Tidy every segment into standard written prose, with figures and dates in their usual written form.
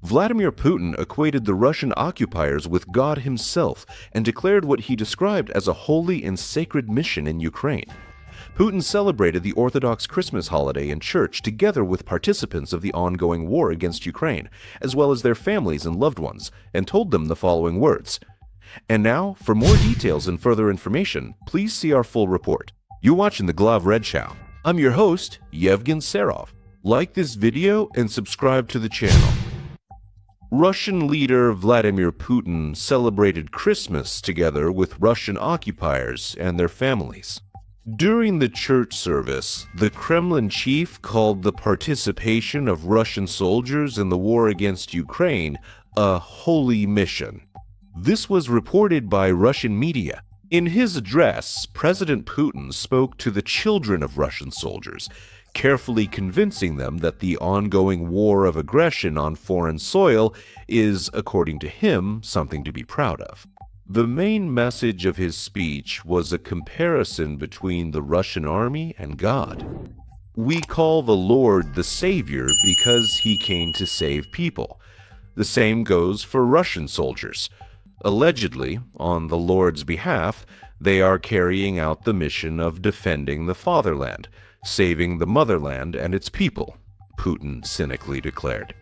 Vladimir Putin equated the Russian occupiers with God himself and declared what he described as a holy and sacred mission in Ukraine. Putin celebrated the Orthodox Christmas holiday in church together with participants of the ongoing war against Ukraine, as well as their families and loved ones, and told them the following words. And now, for more details and further information, please see our full report. You're watching the Glav Red Show. I'm your host, Yevgen Serov. Like this video and subscribe to the channel. Russian leader Vladimir Putin celebrated Christmas together with Russian occupiers and their families. During the church service, the Kremlin chief called the participation of Russian soldiers in the war against Ukraine a holy mission. This was reported by Russian media. In his address, President Putin spoke to the children of Russian soldiers, carefully convincing them that the ongoing war of aggression on foreign soil is, according to him, something to be proud of. The main message of his speech was a comparison between the Russian army and God. We call the Lord the Savior because he came to save people. The same goes for Russian soldiers. Allegedly, on the Lord's behalf, they are carrying out the mission of defending the fatherland, saving the motherland and its people, Putin cynically declared.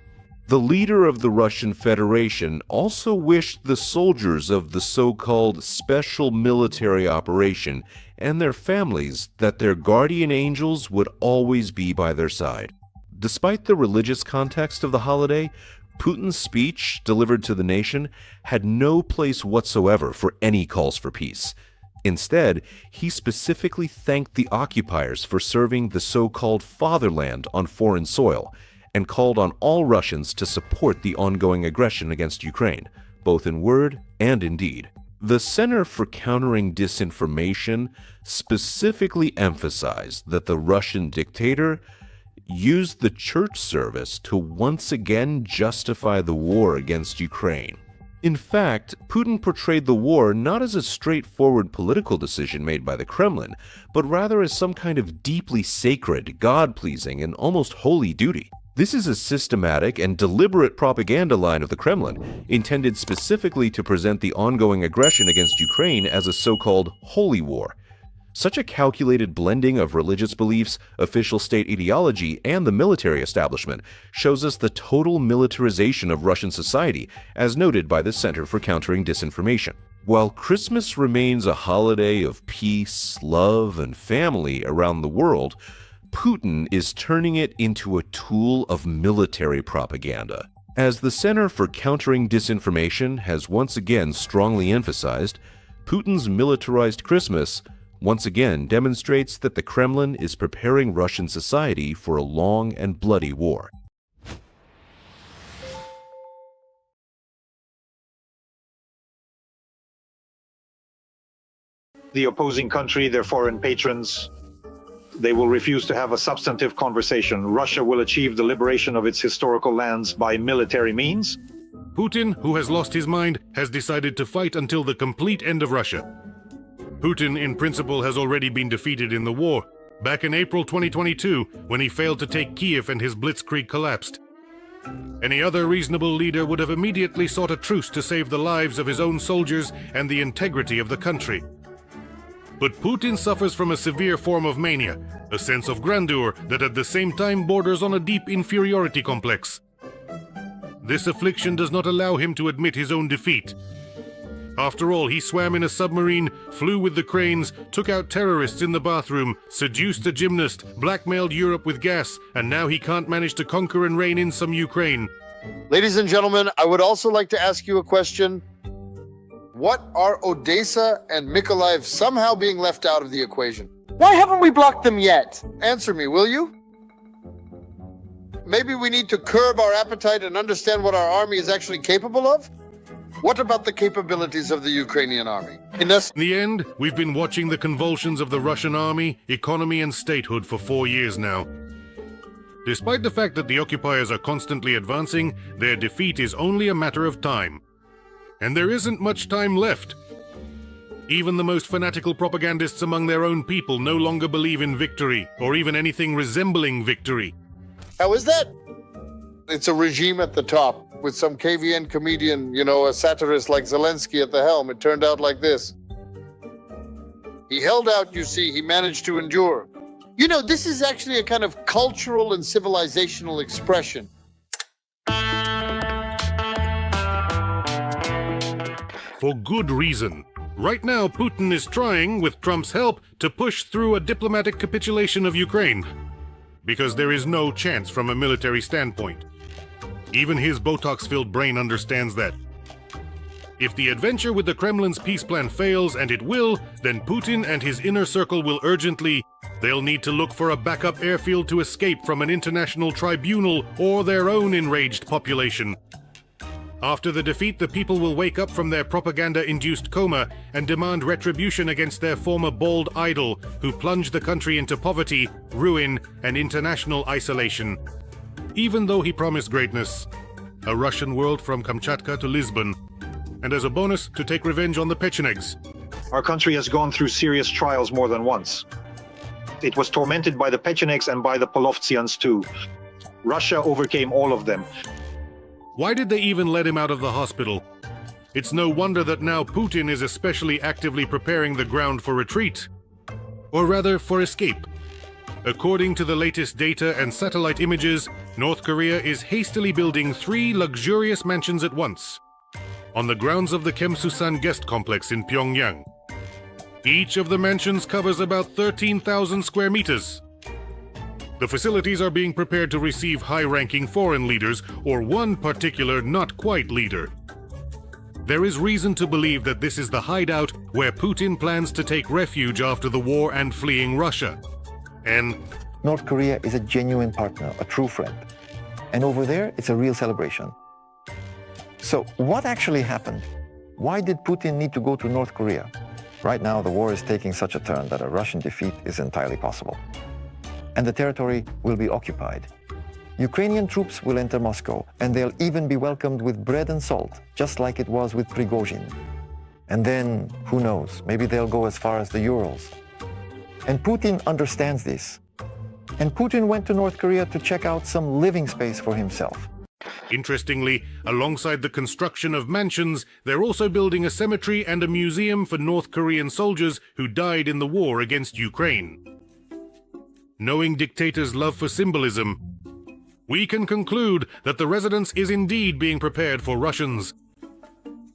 The leader of the Russian Federation also wished the soldiers of the so-called special military operation and their families that their guardian angels would always be by their side. Despite the religious context of the holiday, Putin's speech, delivered to the nation, had no place whatsoever for any calls for peace. Instead, he specifically thanked the occupiers for serving the so-called fatherland on foreign soil, and called on all Russians to support the ongoing aggression against Ukraine, both in word and in deed. The Center for Countering Disinformation specifically emphasized that the Russian dictator used the church service to once again justify the war against Ukraine. In fact, Putin portrayed the war not as a straightforward political decision made by the Kremlin, but rather as some kind of deeply sacred, God-pleasing, and almost holy duty. This is a systematic and deliberate propaganda line of the Kremlin, intended specifically to present the ongoing aggression against Ukraine as a so-called holy war. Such a calculated blending of religious beliefs, official state ideology, and the military establishment shows us the total militarization of Russian society, as noted by the Center for Countering Disinformation. While Christmas remains a holiday of peace, love, and family around the world, Putin is turning it into a tool of military propaganda. As the Center for Countering Disinformation has once again strongly emphasized, Putin's militarized Christmas once again demonstrates that the Kremlin is preparing Russian society for a long and bloody war. The opposing country, their foreign patrons, they will refuse to have a substantive conversation. Russia will achieve the liberation of its historical lands by military means. Putin, who has lost his mind, has decided to fight until the complete end of Russia. Putin, in principle, has already been defeated in the war, back in April 2022, when he failed to take Kiev and his blitzkrieg collapsed. Any other reasonable leader would have immediately sought a truce to save the lives of his own soldiers and the integrity of the country. But Putin suffers from a severe form of mania, a sense of grandeur that at the same time borders on a deep inferiority complex. This affliction does not allow him to admit his own defeat. After all, he swam in a submarine, flew with the cranes, took out terrorists in the bathroom, seduced a gymnast, blackmailed Europe with gas, and now he can't manage to conquer and reign in some Ukraine. Ladies and gentlemen, I would also like to ask you a question. What are Odessa and Mykolaiv somehow being left out of the equation? Why haven't we blocked them yet? Answer me, will you? Maybe we need to curb our appetite and understand what our army is actually capable of? What about the capabilities of the Ukrainian army? In the end, we've been watching the convulsions of the Russian army, economy, and statehood for 4 years now. Despite the fact that the occupiers are constantly advancing, their defeat is only a matter of time. And there isn't much time left. Even the most fanatical propagandists among their own people no longer believe in victory, or even anything resembling victory. How is that? It's a regime at the top with some KVN comedian, you know, a satirist like Zelensky at the helm. It turned out like this. He held out, you see, he managed to endure. You know, this is actually a kind of cultural and civilizational expression. For good reason. Right now, Putin is trying, with Trump's help, to push through a diplomatic capitulation of Ukraine. Because there is no chance from a military standpoint. Even his Botox-filled brain understands that. If the adventure with the Kremlin's peace plan fails, and it will, then Putin and his inner circle will urgently, they'll need to look for a backup airfield to escape from an international tribunal or their own enraged population. After the defeat, the people will wake up from their propaganda-induced coma and demand retribution against their former bold idol, who plunged the country into poverty, ruin, and international isolation. Even though he promised greatness, a Russian world from Kamchatka to Lisbon, and as a bonus, to take revenge on the Pechenegs. Our country has gone through serious trials more than once. It was tormented by the Pechenegs and by the Polovtsians too. Russia overcame all of them. Why did they even let him out of the hospital? It's no wonder that now Putin is especially actively preparing the ground for retreat. Or rather, for escape. According to the latest data and satellite images, North Korea is hastily building 3 luxurious mansions at once, on the grounds of the Kemsusan guest complex in Pyongyang. Each of the mansions covers about 13,000 square meters. The facilities are being prepared to receive high-ranking foreign leaders, or one particular not-quite leader. There is reason to believe that this is the hideout where Putin plans to take refuge after the war and fleeing Russia. And North Korea is a genuine partner, a true friend. And over there, it's a real celebration. So what actually happened? Why did Putin need to go to North Korea? Right now, the war is taking such a turn that a Russian defeat is entirely possible. And the territory will be occupied. Ukrainian troops will enter Moscow, and they'll even be welcomed with bread and salt, just like it was with Prigozhin. And then, who knows, maybe they'll go as far as the Urals. And Putin understands this. And Putin went to North Korea to check out some living space for himself. interestingly, alongside the construction of mansions, they're also building a cemetery and a museum for North Korean soldiers who died in the war against Ukraine. Knowing dictators' love for symbolism, we can conclude that the residence is indeed being prepared for Russians.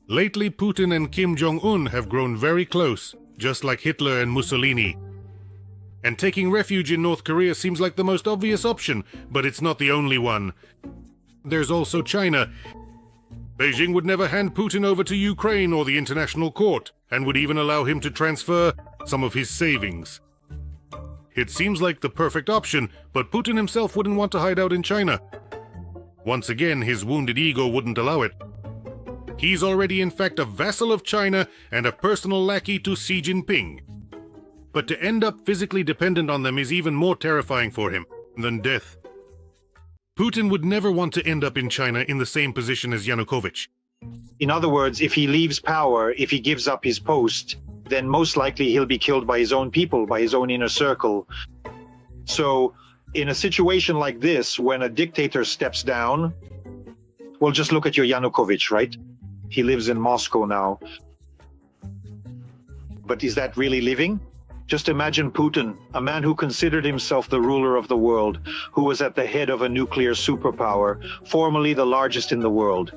Lately, Putin and Kim Jong-un have grown very close, just like Hitler and Mussolini. And taking refuge in North Korea seems like the most obvious option, but it's not the only one. There's also China. Beijing would never hand Putin over to Ukraine or the International Court, and would even allow him to transfer some of his savings. It seems like the perfect option, but Putin himself wouldn't want to hide out in China. Once again, his wounded ego wouldn't allow it. He's already in fact a vassal of China and a personal lackey to Xi Jinping. But to end up physically dependent on them is even more terrifying for him than death. Putin would never want to end up in China in the same position as Yanukovych. In other words, if he leaves power, if he gives up his post, then most likely he'll be killed by his own people, by his own inner circle. So in a situation like this, when a dictator steps down, well, just look at your Yanukovych, right? He lives in Moscow now. But is that really living? Just imagine Putin, a man who considered himself the ruler of the world, who was at the head of a nuclear superpower, formerly the largest in the world.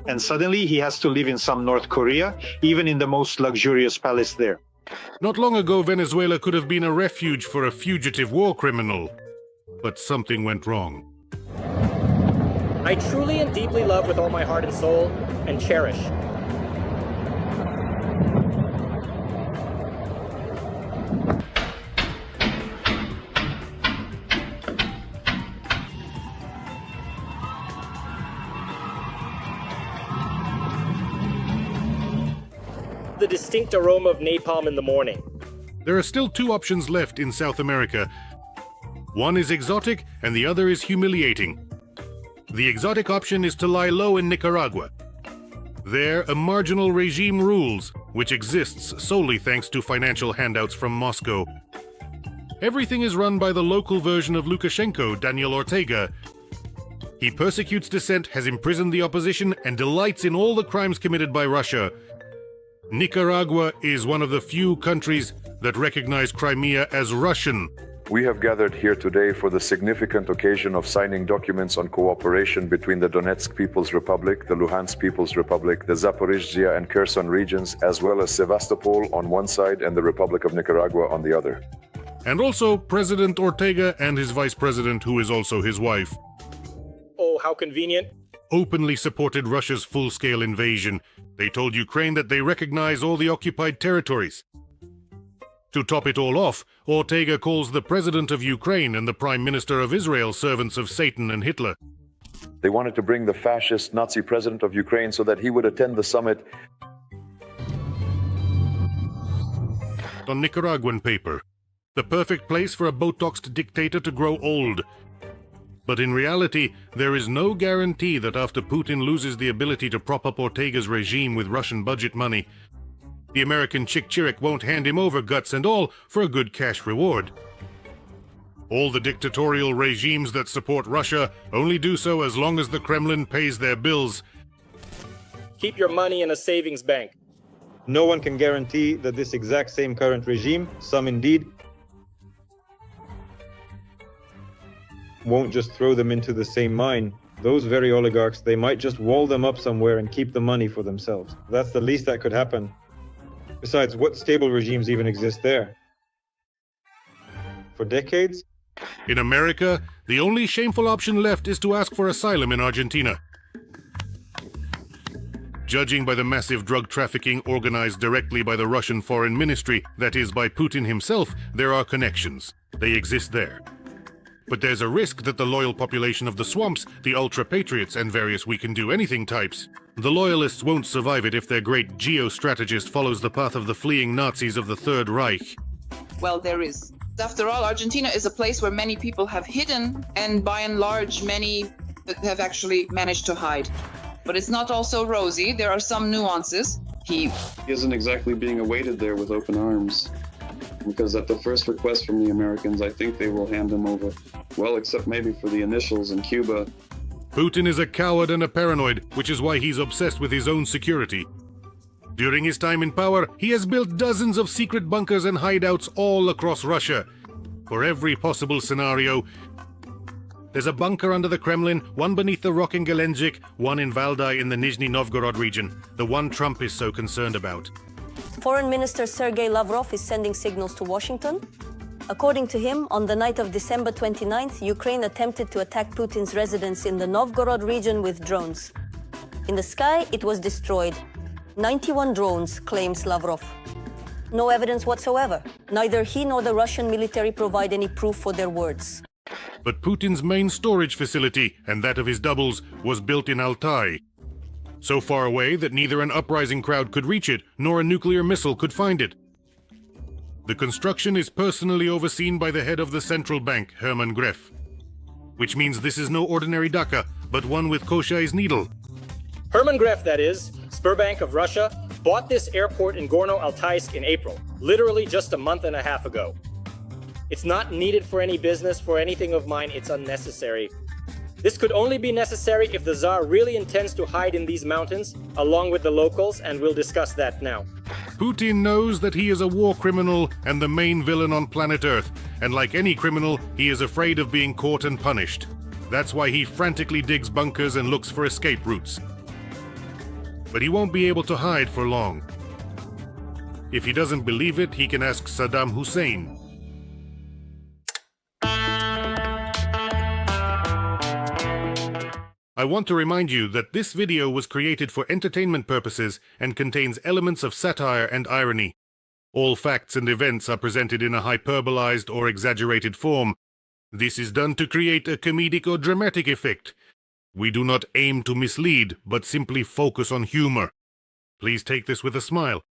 And suddenly he has to live in some North Korea, even in the most luxurious palace there. Not long ago, Venezuela could have been a refuge for a fugitive war criminal. But something went wrong. I truly and deeply love with all my heart and soul, and cherish. The distinct aroma of napalm in the morning. There are still two options left in South America. One is exotic and the other is humiliating. The exotic option is to lie low in Nicaragua. There, a marginal regime rules, which exists solely thanks to financial handouts from Moscow. Everything is run by the local version of Lukashenko, Daniel Ortega. He persecutes dissent, has imprisoned the opposition, and delights in all the crimes committed by Russia. Nicaragua is one of the few countries that recognize Crimea as Russian. We have gathered here today for the significant occasion of signing documents on cooperation between the Donetsk People's Republic, the Luhansk People's Republic, the Zaporizhzhia and Kherson regions, as well as Sevastopol on one side and the Republic of Nicaragua on the other. And also President Ortega and his vice president, who is also his wife, Oh, how convenient. openly supported Russia's full-scale invasion. They told Ukraine that they recognize all the occupied territories. To top it all off, Ortega calls the president of Ukraine and the prime minister of Israel servants of Satan and Hitler. They wanted to bring the fascist Nazi president of Ukraine so that he would attend the summit. On Nicaraguan paper, the perfect place for a Botoxed dictator to grow old. But in reality, there is no guarantee that after Putin loses the ability to prop up Ortega's regime with Russian budget money, the American Chick-Chirik won't hand him over guts and all for a good cash reward. All the dictatorial regimes that support Russia only do so as long as the Kremlin pays their bills. Keep your money in a savings bank. No one can guarantee that this exact same current regime, some indeed, won't just throw them into the same mine. Those very oligarchs, they might just wall them up somewhere and keep the money for themselves. That's the least that could happen. Besides, what stable regimes even exist there? For decades? In America, the only shameful option left is to ask for asylum in Argentina. Judging by the massive drug trafficking organized directly by the Russian Foreign Ministry, that is, by Putin himself, there are connections. They exist there. But there's a risk that the loyal population of the swamps, the ultra-patriots and various we-can-do-anything types, the loyalists won't survive it if their great geostrategist follows the path of the fleeing Nazis of the Third Reich. Well, there is. After all, Argentina is a place where many people have hidden, and by and large, many have actually managed to hide. But it's not all so rosy. There are some nuances. He isn't exactly being awaited there with open arms. Because at the first request from the Americans, I think they will hand him over. Well, except maybe for the initials in Cuba. Putin is a coward and a paranoid, which is why he's obsessed with his own security. During his time in power, he has built dozens of secret bunkers and hideouts all across Russia. For every possible scenario, there's a bunker under the Kremlin, one beneath the rock in Gelendzhik, one in Valdai in the Nizhny Novgorod region, the one Trump is so concerned about. Foreign Minister Sergei Lavrov is sending signals to Washington. According to him, on the night of December 29th, Ukraine attempted to attack Putin's residence in the Novgorod region with drones. In the sky, it was destroyed. 91 drones, claims Lavrov. No evidence whatsoever. Neither he nor the Russian military provide any proof for their words. But Putin's main storage facility, and that of his doubles, was built in Altai. So far away that neither an uprising crowd could reach it, nor a nuclear missile could find it. The construction is personally overseen by the head of the central bank, Hermann Greff. Which means this is no ordinary dacha, but one with Koshai's needle. Hermann Greff, that is, Sberbank of Russia, bought this airport in Gorno-Altaysk in April, literally just a month and a half ago. It's not needed for any business, for anything of mine, it's unnecessary. This could only be necessary if the Tsar really intends to hide in these mountains, along with the locals, and we'll discuss that now. Putin knows that he is a war criminal and the main villain on planet Earth, and like any criminal, he is afraid of being caught and punished. That's why he frantically digs bunkers and looks for escape routes. But he won't be able to hide for long. If he doesn't believe it, he can ask Saddam Hussein. I want to remind you that this video was created for entertainment purposes and contains elements of satire and irony. All facts and events are presented in a hyperbolized or exaggerated form. This is done to create a comedic or dramatic effect. We do not aim to mislead, but simply focus on humor. Please take this with a smile.